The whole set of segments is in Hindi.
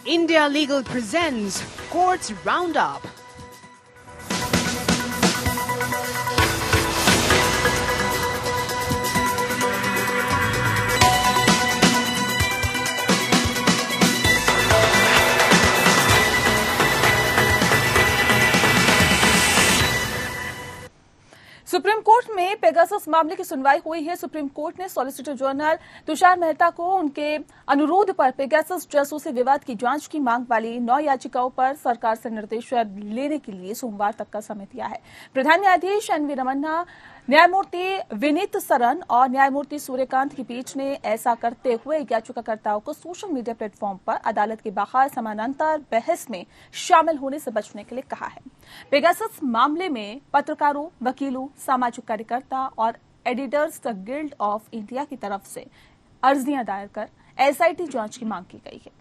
India Legal presents Courts Roundup. Supreme court में पेगासस मामले की सुनवाई हुई है। सुप्रीम कोर्ट ने सॉलिसिटर जनरल तुषार मेहता को उनके अनुरोध पर पेगासस जासूसी विवाद की जांच की मांग वाली 9 याचिकाओं पर सरकार से निर्देश लेने के लिए सोमवार तक का समय दिया है। प्रधान न्यायाधीश एनवी रमन्ना, न्यायमूर्ति विनीत सरन और न्यायमूर्ति सूर्यकांत की पीठ ने ऐसा करते हुए याचिकाकर्ताओं को सोशल मीडिया प्लेटफॉर्म पर अदालत के बाहर समानांतर बहस में शामिल होने से बचने के लिए कहा है। पेगासस मामले में पत्रकारों, वकीलों, सामाजिक कार्यकर्ता और एडिटर्स गिल्ड ऑफ इंडिया की तरफ से अर्जियां दायर कर एसआईटी जांच की मांग की गई है।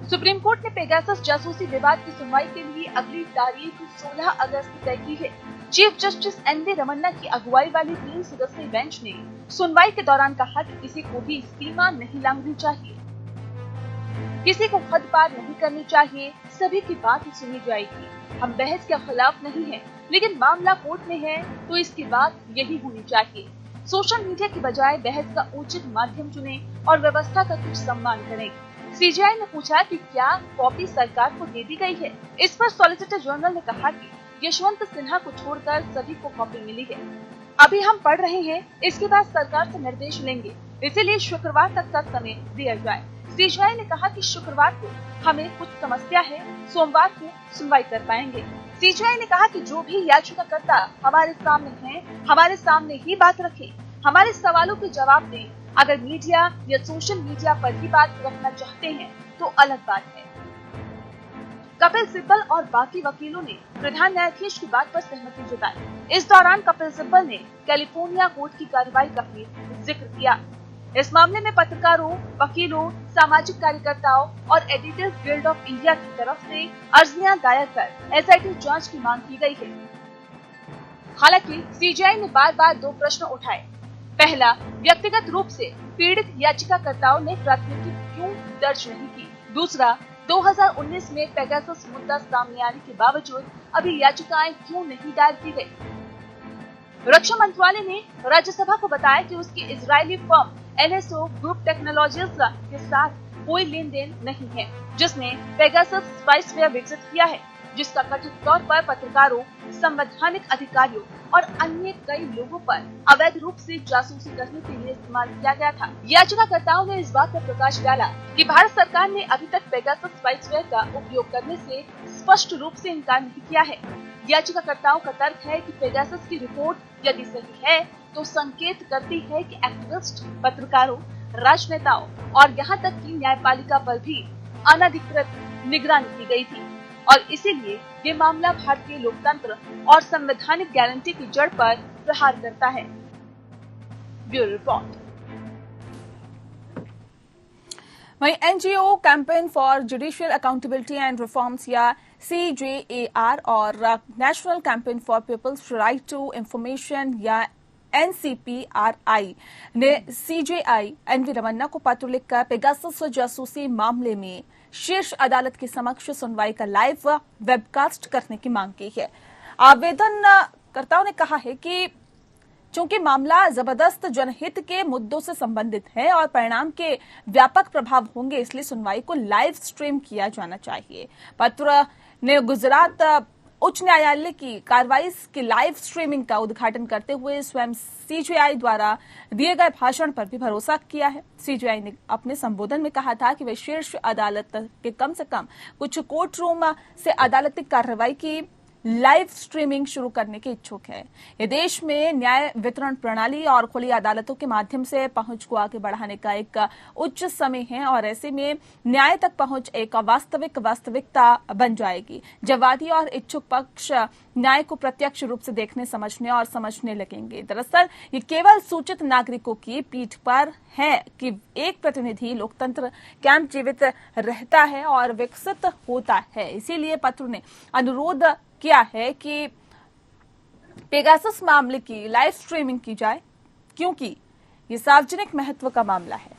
सुप्रीम कोर्ट ने पेगासस जासूसी विवाद की सुनवाई के लिए अगली तारीख 16 अगस्त तय की है। चीफ जस्टिस एनवी रमन्ना की अगुवाई वाली 3 सदस्यीय बेंच ने सुनवाई के दौरान कहा कि किसी को भी सीमा नहीं लांघनी चाहिए, किसी को हद पार नहीं करनी चाहिए, सभी की बात सुनी जाएगी। हम बहस के खिलाफ नहीं हैं, लेकिन मामला कोर्ट में है तो इसकी बात यही होनी चाहिए। सोशल मीडिया की बजाय बहस का उचित माध्यम चुने और व्यवस्था का कुछ सम्मान करें। सीजीआई ने पूछा कि क्या कॉपी सरकार को दे दी गई है। इस पर सॉलिसिटर जनरल ने कहा कि यशवंत सिन्हा को छोड़कर सभी को कॉपी मिली है। अभी हम पढ़ रहे हैं, इसके बाद सरकार से निर्देश लेंगे, इसीलिए शुक्रवार तक का समय दिया जाए। सीजीआई ने कहा कि शुक्रवार को हमें कुछ समस्या है, सोमवार को सुनवाई कर पाएंगे। सीजीआई ने कहा कि जो भी याचिकाकर्ता हमारे सामने हैं, हमारे सामने ही बात रखें, हमारे सवालों के जवाब दें। अगर मीडिया या सोशल मीडिया पर ही बात रखना चाहते हैं तो अलग बात है। कपिल सिब्बल और बाकी वकीलों ने प्रधान न्यायाधीश की बात पर सहमति जताई। इस दौरान कपिल सिब्बल ने कैलिफोर्निया कोर्ट की कार्रवाई का भी जिक्र किया। इस मामले में पत्रकारों, वकीलों, सामाजिक कार्यकर्ताओं और एडिटर्स गिल्ड ऑफ इंडिया की तरफ से अर्जियां दायर कर एसआईटी जांच की मांग की गई है। हालांकि सीजीआई ने बार बार 2 प्रश्न उठाए। पहला, व्यक्तिगत रूप से पीड़ित याचिकाकर्ताओं ने प्राथमिकी क्यों दर्ज नहीं की। दूसरा, 2019 में पेगासस मुद्दा सामने आने के बावजूद अभी याचिकाएं क्यों नहीं दायर की गई। रक्षा मंत्रालय ने राज्यसभा को बताया कि उसकी Israeli firm NSO group technologies के साथ कोई लेन देन नहीं है, जिसने पेगासस स्पाइसवेयर विकसित किया है, जिसका कथित तौर पर पत्रकारों, संवैधानिक अधिकारियों और अन्य कई लोगों पर अवैध रूप से जासूसी करने के लिए इस्तेमाल किया गया था। याचिकाकर्ताओं ने इस बात पर प्रकाश डाला कि भारत सरकार ने अभी तक पेगासस स्पाइसवेयर का उपयोग करने से स्पष्ट रूप से इनकार नहीं किया है। याचिकाकर्ताओं का तर्क है कि पेगासस की रिपोर्ट यदि सही है तो संकेत करती है कि एक्टिविस्ट, पत्रकारों, राजनेताओं और यहाँ तक कि न्यायपालिका पर भी अनधिकृत निगरानी की गई थी और इसीलिए ये मामला भारतीय लोकतंत्र और संवैधानिक गारंटी की जड़ पर प्रहार करता है। Bureau report. वहीं NGO campaign for judicial accountability and reforms या CJAR और national campaign for people's right to information या NCPRI ने CJI एनवी रमन्ना को पत्र लिखकर पेगासस जासूसी मामले में शीर्ष अदालत के समक्ष सुनवाई का लाइव वेबकास्ट करने की मांग की है। आवेदनकर्ताओं ने कहा है कि चूंकि मामला जबरदस्त जनहित के मुद्दों से संबंधित है और परिणाम के व्यापक प्रभाव होंगे, इसलिए सुनवाई को लाइव स्ट्रीम किया जाना चाहिए। पत्र ने गुजरात उच्च न्यायालय की कार्रवाई की लाइव स्ट्रीमिंग का उद्घाटन करते हुए स्वयं सीजीआई द्वारा दिए गए भाषण पर भी भरोसा किया है। सीजीआई ने अपने संबोधन में कहा था कि वे शीर्ष अदालत के कम से कम कुछ कोर्ट रूम से अदालती कार्रवाई की लाइव स्ट्रीमिंग शुरू करने के इच्छुक है। ये देश में न्याय वितरण प्रणाली और खुली अदालतों के माध्यम से पहुंच को आगे बढ़ाने का एक उच्च समय है और ऐसे में न्याय तक पहुंच एक वास्तविकता बन जाएगी जब वादी और इच्छुक पक्ष न्याय को प्रत्यक्ष रूप से देखने, समझने और समझने लगेंगे। दरअसल ये केवल सूचित नागरिकों की पीठ पर है कि एक प्रतिनिधि लोकतंत्र कैंप जीवित रहता है और विकसित होता है। इसीलिए पत्र ने अनुरोध किया है कि पेगासस मामले की लाइव स्ट्रीमिंग की जाए, क्योंकि ये सार्वजनिक महत्व का मामला है।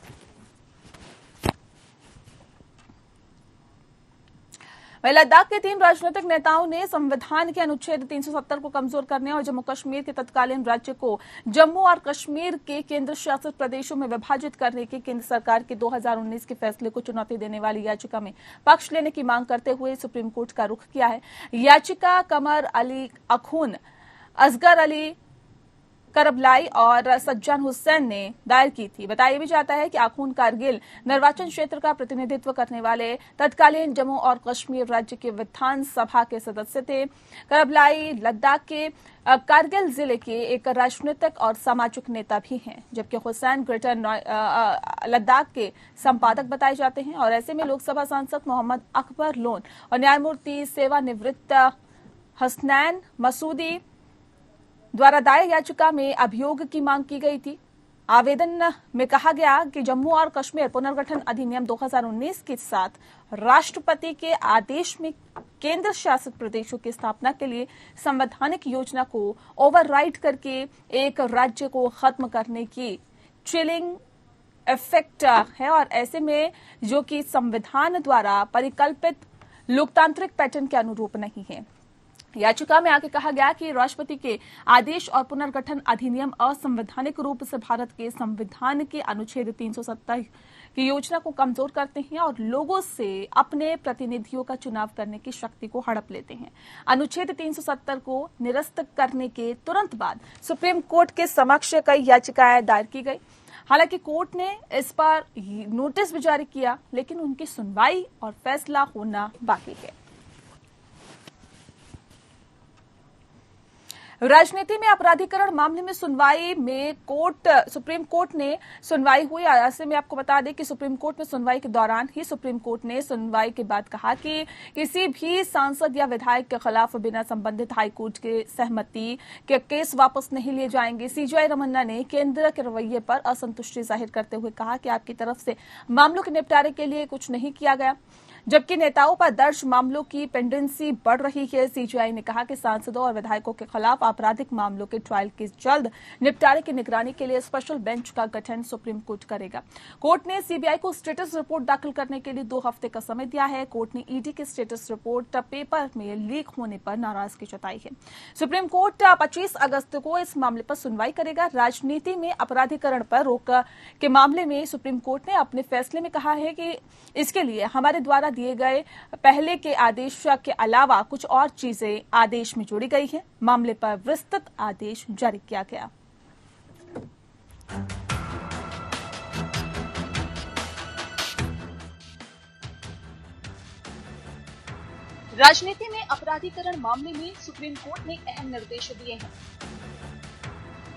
वहीं लद्दाख के 3 राजनीतिक नेताओं ने संविधान के अनुच्छेद 370 को कमजोर करने और जम्मू कश्मीर के तत्कालीन राज्य को जम्मू और कश्मीर के केंद्र शासित प्रदेशों में विभाजित करने के केंद्र सरकार के 2019 के फैसले को चुनौती देने वाली याचिका में पक्ष लेने की मांग करते हुए सुप्रीम कोर्ट का रुख किया है। याचिका कमर अली अखून, असगर अली करबलाई और सज्जान हुसैन ने दायर की थी। बताया भी जाता है कि आखून कारगिल निर्वाचन क्षेत्र का प्रतिनिधित्व करने वाले तत्कालीन जम्मू और कश्मीर राज्य के विधानसभा के सदस्य थे। करबलाई लद्दाख के कारगिल जिले के एक राजनीतिक और सामाजिक नेता भी हैं, जबकि हुसैन ग्रेटर लद्दाख के संपादक बताए जाते हैं। और ऐसे में लोकसभा सांसद मोहम्मद अकबर लोन और न्यायमूर्ति सेवानिवृत्त हसनैन मसूदी द्वारा दायर याचिका में अभियोग की मांग की गई थी। आवेदन में कहा गया कि जम्मू और कश्मीर पुनर्गठन अधिनियम 2019 के साथ राष्ट्रपति के आदेश में केंद्र शासित प्रदेशों की स्थापना के लिए संवैधानिक योजना को ओवरराइड करके एक राज्य को खत्म करने की चिलिंग इफेक्ट है, और ऐसे में जो कि संविधान द्वारा परिकल्पित लोकतांत्रिक पैटर्न के अनुरूप नहीं है। याचिका में आगे कहा गया कि राष्ट्रपति के आदेश और पुनर्गठन अधिनियम असंवैधानिक रूप से भारत के संविधान के अनुच्छेद 370 की योजना को कमजोर करते हैं और लोगों से अपने प्रतिनिधियों का चुनाव करने की शक्ति को हड़प लेते हैं। अनुच्छेद 370 को निरस्त करने के तुरंत बाद सुप्रीम कोर्ट के समक्ष कई याचिकाएं दायर की गई। हालांकि कोर्ट ने इस पर नोटिस भी जारी किया, लेकिन उनकी सुनवाई और फैसला होना बाकी है। राजनीति में अपराधीकरण मामले में सुनवाई में सुप्रीम कोर्ट ने सुनवाई हुई। ऐसे में आपको बता दें कि सुप्रीम कोर्ट में सुनवाई के दौरान ही सुप्रीम कोर्ट ने सुनवाई के बाद कहा कि किसी भी सांसद या विधायक के खिलाफ बिना संबंधित हाईकोर्ट के सहमति के केस वापस नहीं लिए जाएंगे। सीजीआई रमन्ना ने केंद्र के रवैये पर असंतुष्टि जाहिर करते हुए कहा कि आपकी तरफ से मामलों के निपटारे के लिए कुछ नहीं किया गया, जबकि नेताओं पर दर्ज मामलों की पेंडेंसी बढ़ रही है। सीजीआई ने कहा कि सांसदों और विधायकों के खिलाफ आपराधिक मामलों के ट्रायल के जल्द निपटारे की निगरानी के लिए स्पेशल बेंच का गठन सुप्रीम कोर्ट करेगा। कोर्ट ने सीबीआई को स्टेटस रिपोर्ट दाखिल करने के लिए 2 हफ्ते का समय दिया है। कोर्ट ने ईडी की स्टेटस रिपोर्ट पेपर में लीक होने पर नाराजगी जताई है। सुप्रीम कोर्ट 25 अगस्त को इस मामले पर सुनवाई करेगा। राजनीति में अपराधीकरण पर रोक के मामले में सुप्रीम कोर्ट ने अपने फैसले में कहा है कि इसके लिए हमारे द्वारा दिए गए पहले के आदेश के अलावा कुछ और चीजें आदेश में जोड़ी गई हैं। मामले पर विस्तृत आदेश जारी किया गया। राजनीति में अपराधीकरण मामले में सुप्रीम कोर्ट ने अहम निर्देश दिए हैं।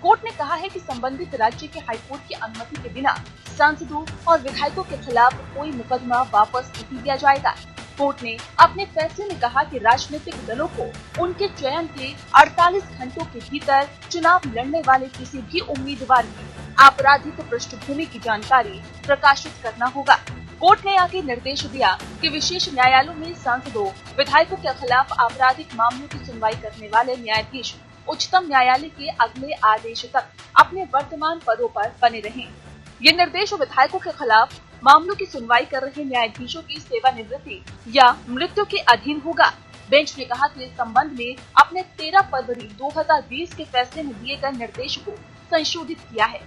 कोर्ट ने कहा है कि संबंधित राज्य के हाईकोर्ट की अनुमति के बिना सांसदों और विधायकों के खिलाफ कोई मुकदमा वापस नहीं लिया जाएगा। कोर्ट ने अपने फैसले में कहा कि राजनीतिक दलों को उनके चयन के 48 घंटों के भीतर चुनाव लड़ने वाले किसी भी उम्मीदवार की आपराधिक पृष्ठभूमि की जानकारी प्रकाशित करना होगा। कोर्ट ने आगे निर्देश दिया कि विशेष न्यायालयों में सांसदों, विधायकों के खिलाफ आपराधिक मामलों की सुनवाई करने वाले न्यायाधीश उच्चतम न्यायालय के अगले आदेश तक अपने वर्तमान पदों पर बने रहें। ये निर्देश विधायकों के खिलाफ मामलों की सुनवाई कर रहे न्यायाधीशों की सेवानिवृत्ति या मृत्यु के अधीन होगा। बेंच ने कहा कि इस संबंध में अपने 13 फरवरी 2020 के फैसले में दिए गए निर्देश को संशोधित किया है।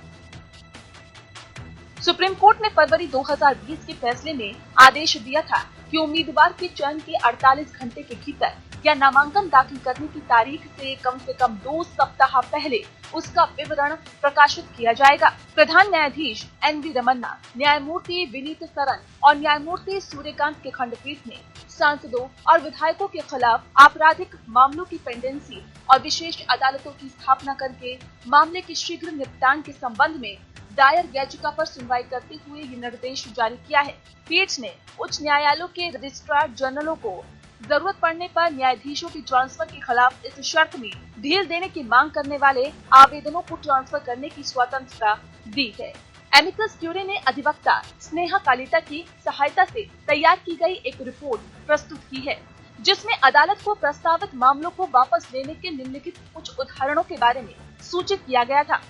सुप्रीम कोर्ट ने फरवरी 2020 के फैसले में आदेश दिया था कि उम्मीदवार के चयन के 48 घंटे के भीतर या नामांकन दाखिल करने की तारीख से कम 2 सप्ताह पहले उसका विवरण प्रकाशित किया जाएगा। प्रधान न्यायाधीश एनवी रमन्ना, न्यायमूर्ति विनीत सरन और न्यायमूर्ति सूर्यकांत के खंडपीठ ने सांसदों और विधायकों के खिलाफ आपराधिक मामलों की पेंडेंसी और विशेष अदालतों की स्थापना करके मामले के शीघ्र निपटान के संबंध में दायर याचिका पर सुनवाई करते हुए ये निर्देश जारी किया है। पीठ ने उच्च न्यायालयों के रजिस्ट्रार जनरलों को जरूरत पड़ने पर न्यायाधीशों की ट्रांसफर के खिलाफ इस शर्त में ढील देने की मांग करने वाले आवेदनों को ट्रांसफर करने की स्वतंत्रता दी है। एमिकस क्यूरी ने अधिवक्ता स्नेहा कालिता की सहायता से तैयार की गई एक रिपोर्ट प्रस्तुत की है। जिसमें अदालत को प्रस्तावित मामलों को वापस लेने के निम्नलिखित कुछ उदाहरणों के बारे में सूचित किया गया था।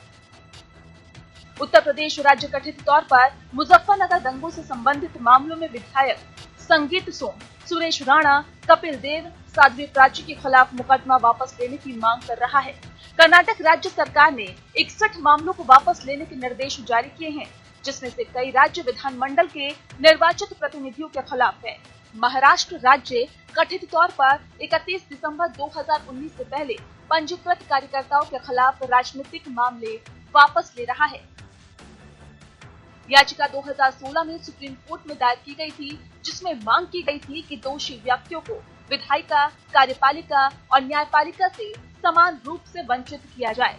उत्तर प्रदेश राज्य कथित तौर पर मुजफ्फरनगर दंगों से संबंधित मामलों में विधायक संगीत सोम, सुरेश राणा, कपिल देव, साध्वी प्राची के खिलाफ मुकदमा वापस लेने की मांग कर रहा है। कर्नाटक राज्य सरकार ने 61 मामलों को वापस लेने के निर्देश जारी किए हैं, जिसमें से कई राज्य विधानमंडल के निर्वाचित प्रतिनिधियों के खिलाफ है। महाराष्ट्र राज्य कथित तौर पर 31 दिसंबर 2019 से पहले पंजीकृत कार्यकर्ताओं के खिलाफ राजनीतिक मामले वापस ले रहा है। याचिका 2016 में सुप्रीम कोर्ट में दायर की गई थी, जिसमें मांग की गई थी कि दोषी व्यक्तियों को विधायिका, कार्यपालिका और न्यायपालिका से समान रूप से वंचित किया जाए।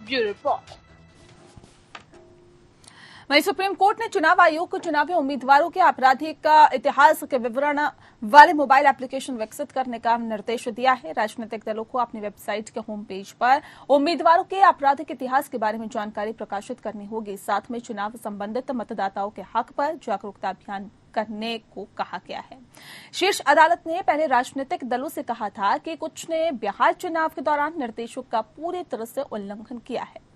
Bureau report. वहीं सुप्रीम कोर्ट ने चुनाव आयोग को चुनावी उम्मीदवारों के आपराधिक इतिहास के विवरण वाले मोबाइल एप्लीकेशन विकसित करने का निर्देश दिया है। राजनीतिक दलों को अपनी वेबसाइट के होम पेज पर उम्मीदवारों के आपराधिक इतिहास के बारे में जानकारी प्रकाशित करनी होगी। साथ में चुनाव संबंधित मतदाताओं के हक पर जागरूकता अभियान करने को कहा गया है। शीर्ष अदालत ने पहले राजनीतिक दलों से कहा था कि कुछ ने बिहार चुनाव के दौरान निर्देशों का पूरी तरह से उल्लंघन किया है।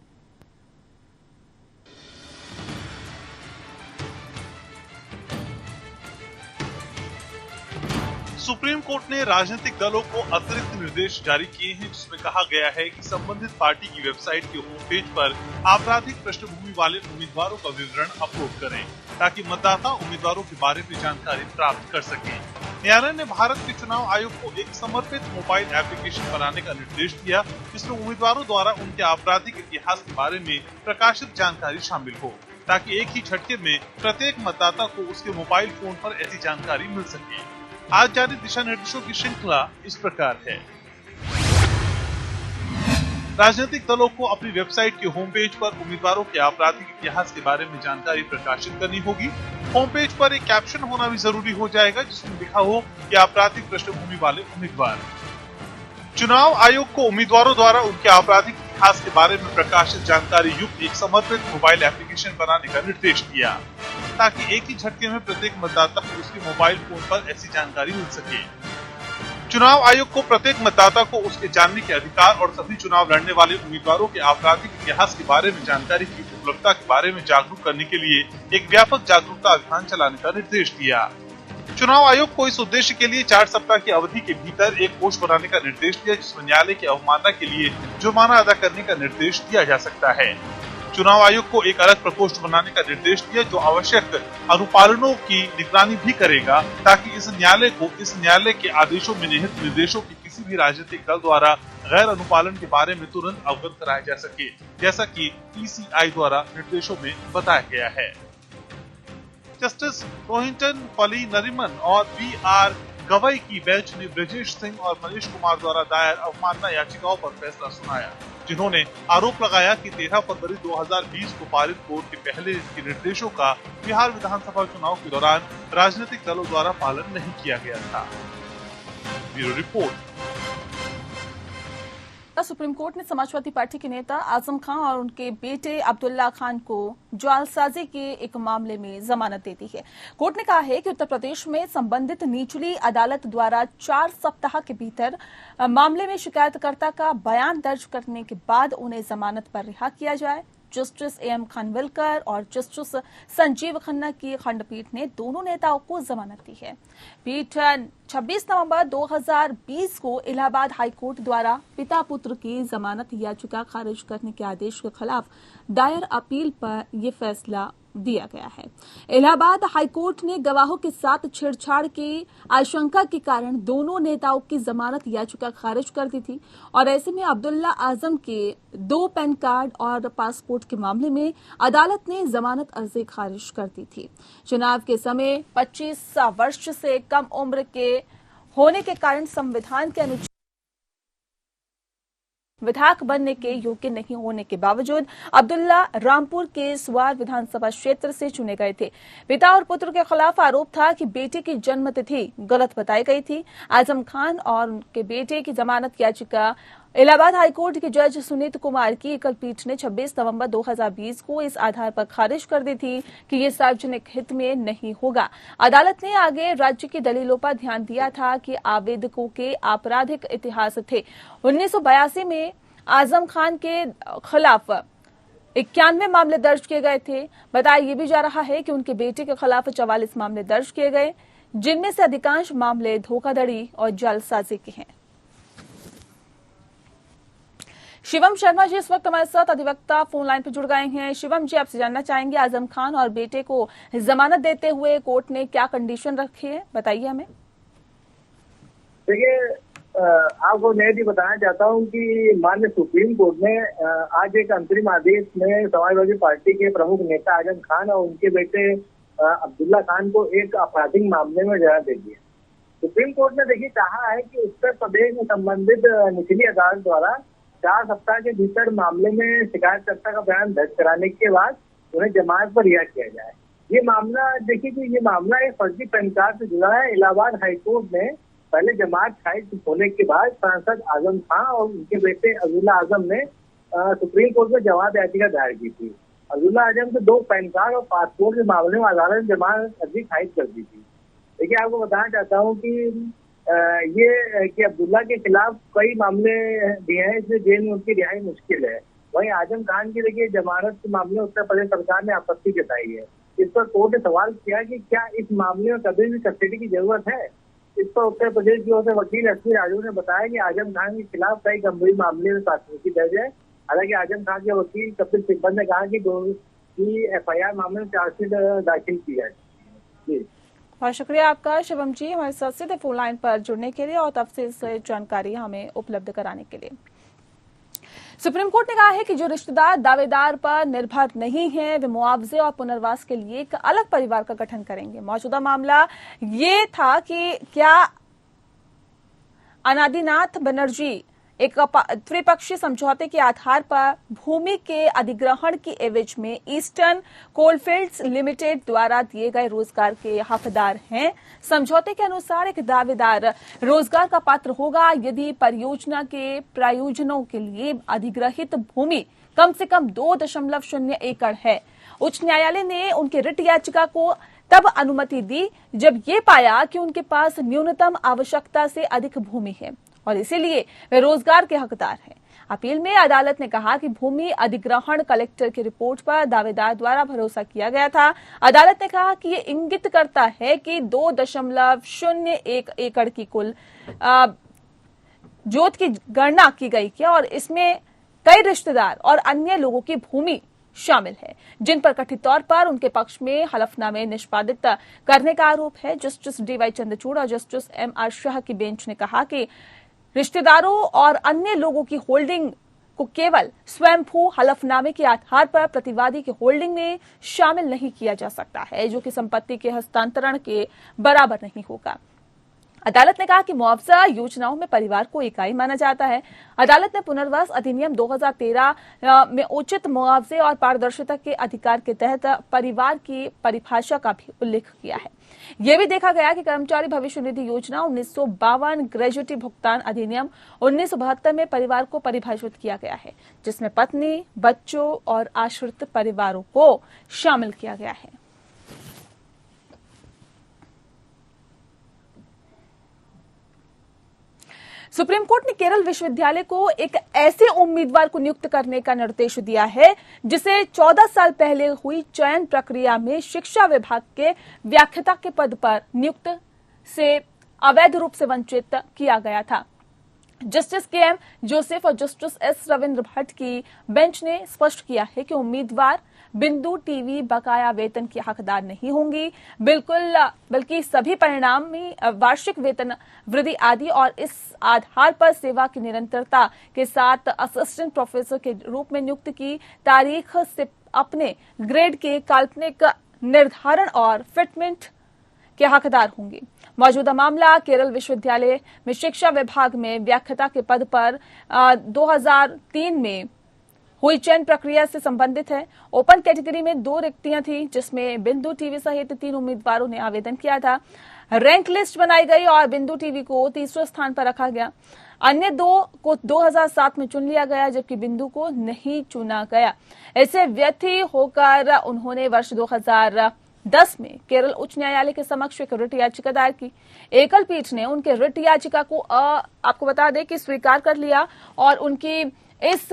सुप्रीम कोर्ट ने राजनीतिक दलों को अतिरिक्त निर्देश जारी किए हैं, जिसमें कहा गया है कि संबंधित पार्टी की वेबसाइट के होम पेज पर आपराधिक पृष्ठभूमि वाले उम्मीदवारों का विवरण अपलोड करें, ताकि मतदाता उम्मीदवारों के बारे में जानकारी प्राप्त कर सकें। न्यायालय ने भारत के चुनाव आयोग को एक समर्पित मोबाइल एप्लीकेशन बनाने का निर्देश दिया, जिसमें उम्मीदवारों द्वारा उनके आपराधिक इतिहास के बारे में प्रकाशित जानकारी शामिल हो, ताकि एक ही झटके में प्रत्येक मतदाता को उसके मोबाइल फोन पर ऐसी जानकारी मिल सके। आज जारी दिशा निर्देशों की श्रृंखला इस प्रकार है। राजनीतिक दलों को अपनी वेबसाइट के होम पेज पर उम्मीदवारों के आपराधिक इतिहास के बारे में जानकारी प्रकाशित करनी होगी। होम पेज पर एक कैप्शन होना भी जरूरी हो जाएगा, जिसमें लिखा हो कि आपराधिक पृष्ठभूमि वाले उम्मीदवार। चुनाव आयोग को उम्मीदवारों द्वारा उनके आपराधिक इतिहास के बारे में प्रकाशित जानकारी युक्त एक समर्पित मोबाइल एप्लीकेशन बनाने का निर्देश दिया, ताकि एक ही झटके में प्रत्येक मतदाता को उसके मोबाइल फोन पर ऐसी जानकारी मिल सके। चुनाव आयोग को प्रत्येक मतदाता को उसके जानने के अधिकार और सभी चुनाव लड़ने वाले उम्मीदवारों के आपराधिक इतिहास के बारे में जानकारी की उपलब्धता के बारे में जागरूक करने के लिए एक व्यापक जागरूकता अभियान चलाने का निर्देश दिया। चुनाव आयोग को इस उद्देश्य के लिए 4 सप्ताह की अवधि के भीतर एक कोष बनाने का निर्देश दिया, जिसमें न्यायालय की अवमानना के लिए जुर्माना अदा करने का निर्देश दिया जा सकता है। चुनाव आयोग को एक अलग प्रकोष्ठ बनाने का निर्देश दिया, जो आवश्यक अनुपालनों की निगरानी भी करेगा, ताकि इस न्यायालय के आदेशों में निहित निर्देशों की किसी भी राजनीतिक दल द्वारा गैर अनुपालन के बारे में तुरंत अवगत कराया जा सके, जैसा कि ECI द्वारा निर्देशों में बताया गया है। जस्टिस रोहिंटन फली नरीमन और BR गवई की बेंच ने ब्रजेश सिंह और मनीष कुमार द्वारा दायर अवमानना याचिकाओं पर फैसला सुनाया, जिन्होंने आरोप लगाया कि 13 फरवरी 2020 को पारित कोर्ट के पहले के निर्देशों का बिहार विधानसभा चुनाव के दौरान राजनीतिक दलों द्वारा पालन नहीं किया गया था। Bureau report. सुप्रीम कोर्ट ने समाजवादी पार्टी के नेता आजम खान और उनके बेटे अब्दुल्ला खान को जालसाजी के एक मामले में जमानत दे दी है। कोर्ट ने कहा है कि उत्तर प्रदेश में संबंधित निचली अदालत द्वारा 4 सप्ताह के भीतर मामले में शिकायतकर्ता का बयान दर्ज करने के बाद उन्हें जमानत पर रिहा किया जाए। जस्टिस AM खानविलकर और जस्टिस संजीव खन्ना की खंडपीठ ने दोनों नेताओं को जमानत दी है। पीठ 26 नवंबर 2020 को इलाहाबाद हाईकोर्ट द्वारा पिता पुत्र की जमानत याचिका खारिज करने के आदेश के खिलाफ दायर अपील पर यह फैसला दिया गया है। इलाहाबाद हाईकोर्ट ने गवाहों के साथ छेड़छाड़ की आशंका के कारण दोनों नेताओं की जमानत याचिका खारिज कर दी थी और ऐसे में अब्दुल्ला आजम के 2 पैन कार्ड और पासपोर्ट के मामले में अदालत ने जमानत अर्जी खारिज कर दी थी। चुनाव के समय 25 वर्ष से कम उम्र के होने के कारण संविधान के अनुच्छेद विधायक बनने के योग्य नहीं होने के बावजूद अब्दुल्ला रामपुर के सुवार विधानसभा क्षेत्र से चुने गए थे। पिता और पुत्र के खिलाफ आरोप था कि बेटे की जन्म तिथि गलत बताई गई थी। आजम खान और उनके बेटे की जमानत याचिका इलाहाबाद हाईकोर्ट के जज सुनीत कुमार की एकल पीठ ने 26 नवंबर 2020 को इस आधार पर खारिज कर दी थी कि ये सार्वजनिक हित में नहीं होगा। अदालत ने आगे राज्य की दलीलों पर ध्यान दिया था कि आवेदकों के आपराधिक इतिहास थे। 1982 में आजम खान के खिलाफ 91 मामले दर्ज किए गए थे। बताया ये भी जा रहा है कि उनके बेटे के खिलाफ 44 मामले दर्ज किए गए, जिनमें से अधिकांश मामले धोखाधड़ी और जालसाजी के हैं। शिवम शर्मा जी इस वक्त हमारे साथ अधिवक्ता फोन लाइन पर जुड़ गए हैं। शिवम जी, आपसे जानना चाहेंगे आजम खान और बेटे को जमानत देते हुए कोर्ट ने क्या कंडीशन रखी है, बताइए हमें। देखिए, आपको मैं भी बताना चाहता हूं कि माननीय सुप्रीम कोर्ट ने आज एक अंतरिम आदेश में समाजवादी पार्टी के प्रमुख नेता आजम खान और उनके बेटे अब्दुल्ला खान को एक आपराधिक मामले में जमानत दे दी है। सुप्रीम कोर्ट ने देखिए कहा है कि उत्तर प्रदेश में संबंधित निचली अदालत द्वारा 4 सप्ताह के भीतर मामले में शिकायतकर्ता का बयान दर्ज कराने के बाद उन्हें जमानत पर रिहा किया जाए। ये मामला देखिए कि ये मामला एक फर्जी पैन कार्ड से जुड़ा है। इलाहाबाद हाईकोर्ट ने पहले जमानत खारिज होने के बाद सांसद आजम खान और उनके बेटे अब्दुल्ला आजम ने सुप्रीम कोर्ट में जमानत याचिका दायर की थी। अब्दुल्ला आजम के 2 पैन कार्ड और पासपोर्ट के मामले में अदालत ने जमानत अर्जी खारिज कर दी थी। देखिए, आपको बताना चाहता हूँ कि ये कि अब्दुल्ला के खिलाफ कई मामले भी हैं, इसलिए जेल में उनकी रिहाई मुश्किल है। वहीं आजम खान की देखिए जमानत के मामले में उत्तर प्रदेश सरकार ने आपत्ति जताई है। इस पर कोर्ट ने सवाल किया कि क्या इस मामले में कभी भी कस्टडी की जरूरत है। इस पर उत्तर प्रदेश की ओर से वकील एसपी राजू ने बताया कि आजम खान के खिलाफ कई गंभीर मामले में प्राथमिकी दर्ज है। हालांकि आजम खान के वकील कपिल सिब्बल ने कहा कि FIR मामले में चार्जशीट दाखिल की है। जी, बहुत शुक्रिया आपका शिवम जी, हमारे साथ सीधे फोन लाइन पर जुड़ने के लिए और तफसील से जानकारी हमें उपलब्ध कराने के लिए। सुप्रीम कोर्ट ने कहा है कि जो रिश्तेदार दावेदार पर निर्भर नहीं है वे मुआवजे और पुनर्वास के लिए एक अलग परिवार का गठन करेंगे। मौजूदा मामला ये था कि क्या अनादिनाथ बनर्जी एक त्रिपक्षीय समझौते के आधार पर भूमि के अधिग्रहण की एवज में ईस्टर्न कोलफील्ड्स लिमिटेड द्वारा दिए गए रोजगार के हकदार हैं। समझौते के अनुसार एक दावेदार रोजगार का पात्र होगा यदि परियोजना के प्रायोजनों के लिए अधिग्रहित भूमि कम से कम 2.0 एकड़ है। उच्च न्यायालय ने उनकी रिट याचिका को तब अनुमति दी जब ये पाया कि उनके पास न्यूनतम आवश्यकता से अधिक भूमि है और इसीलिए वे रोजगार के हकदार हैं। अपील में अदालत ने कहा कि भूमि अधिग्रहण कलेक्टर की रिपोर्ट पर दावेदार द्वारा भरोसा किया गया था। अदालत ने कहा कि ये इंगित करता है कि 2.01 एकड़ की कुल जोत की गणना की गई क्या और इसमें कई रिश्तेदार और अन्य लोगों की भूमि शामिल है जिन पर कथित तौर पर उनके पक्ष में हलफनामे निष्पादित करने का आरोप है। जस्टिस DY चंद्रचूड़ और जस्टिस MR शाह की बेंच ने कहा कि रिश्तेदारों और अन्य लोगों की होल्डिंग को केवल स्वयंभू हलफनामे के आधार पर प्रतिवादी की होल्डिंग में शामिल नहीं किया जा सकता है, जो कि संपत्ति के हस्तांतरण के बराबर नहीं होगा। अदालत ने कहा कि मुआवजा योजनाओं में परिवार को इकाई माना जाता है। अदालत ने पुनर्वास अधिनियम 2013 में उचित मुआवजे और पारदर्शिता के अधिकार के तहत परिवार की परिभाषा का भी उल्लेख किया है। यह भी देखा गया कि कर्मचारी भविष्य निधि योजना 1952, ग्रेजुटी भुगतान अधिनियम 1972 में परिवार को परिभाषित किया गया है, जिसमें पत्नी, बच्चों और आश्रित परिवारों को शामिल किया गया है। सुप्रीम कोर्ट ने केरल विश्वविद्यालय को एक ऐसे उम्मीदवार को नियुक्त करने का निर्देश दिया है जिसे 14 साल पहले हुई चयन प्रक्रिया में शिक्षा विभाग के व्याख्याता के पद पर नियुक्त से अवैध रूप से वंचित किया गया था। जस्टिस KM जोसेफ और जस्टिस S रविंद्र भट्ट की बेंच ने स्पष्ट किया है कि उम्मीदवार बिंदु टीवी बकाया वेतन की हकदार नहीं होंगी, बल्कि सभी परिणामी वार्षिक वेतन वृद्धि आदि और इस आधार पर सेवा की निरंतरता के साथ असिस्टेंट प्रोफेसर के रूप में नियुक्ति की तारीख से अपने ग्रेड के काल्पनिक निर्धारण और फिटमेंट के हकदार होंगे। मौजूदा मामला केरल विश्वविद्यालय में शिक्षा विभाग में व्याख्याता के पद पर 2003 में हुई चयन प्रक्रिया से संबंधित है। ओपन कैटेगरी में 2 रिक्तियां थी जिसमें बिंदु टीवी सहित 3 उम्मीदवारों ने आवेदन किया था। रैंक लिस्ट बनाई गई और बिंदु टीवी को तीसरे स्थान पर रखा गया। अन्य 2 को 2007 में चुन लिया गया, जबकि बिंदु को नहीं चुना गया। इससे व्यथी होकर उन्होंने वर्ष 2010 में केरल उच्च न्यायालय के समक्ष एक रिट याचिका दायर की। एकल पीठ ने उनके रिट याचिका को आपको बता दें कि स्वीकार कर लिया और उनकी इस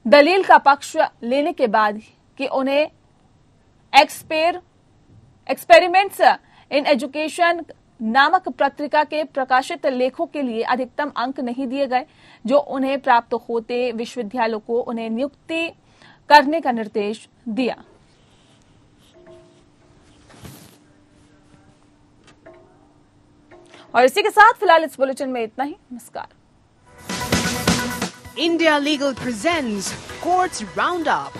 दलील का पक्ष लेने के बाद कि उन्हें एक्सपेरिमेंट्स इन एजुकेशन नामक पत्रिका के प्रकाशित लेखों के लिए अधिकतम अंक नहीं दिए गए, जो उन्हें प्राप्त होते विश्वविद्यालयों को उन्हें नियुक्ति करने का निर्देश दिया। और इसी के साथ फिलहाल इस बुलेटिन में इतना ही। नमस्कार। India Legal presents Courts Roundup.